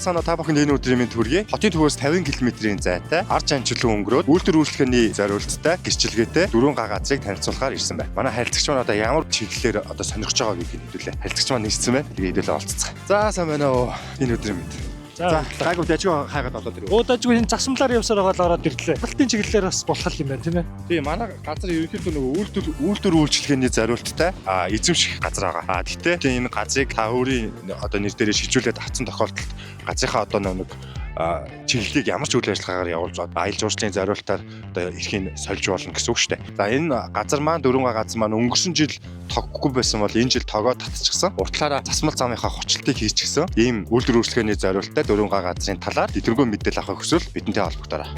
санаа та бүхэнд энэ өдрийн минь төргий. Хотын төвөөс 50 км-ийн зайтай арч анчлан өнгөрөөд үйлдвэр үйлчлэгээний зориулалттай гэрчлэгээтэй дөрвөн газрыг танилцуулахаар ирсэн байна. Манай харилцагч маань одоо ямар чиглэлээр одоо сонирхож байгааг хэлүүлээ. Харилцагч маань ниссэн байна. Тэгээ хэдүүлээ олццгаая. За сайн байна уу. Энэ өдрийн минь. За гайгүй дажгүй хайгаад болоод ирв. Дажгүй энэ засамлаар явсаар байгаа ороод ирлээ. Халтын чиглэлээр бас болох юм байна тийм ээ. Тийм манай газар ерөнхийдөө нөгөө үйлдвэр үйлчлэгээний зориулттай эзэмших газар байгаа. Гэхдээ энэ газрыг та өөрийн одоо нэр дээрээ шилжүүлээд авсан тохиолдолд газрынхаа одоо нэг чиглэлийг ямар ч үйл ажиллагаагаар явуулж аялал жуулчлалын зориултаар одоо эрхийг сольж болно гэсэн үг шүү дээ. За энэ газар маань дөрвөн газар маань өнгөрсөн жил тоггүй байсан бол энэ жил тогоо татчихсан. Уртлаараа засмал замынхаа хочлолтыг хийчихсэн. Ийм үйлдвэр үйлчлэгээний зориулттай дөрвөн газрын талаар тэтгэвргүй мэдээлэл авах хүсвэл бидэнтэй холбогдорой.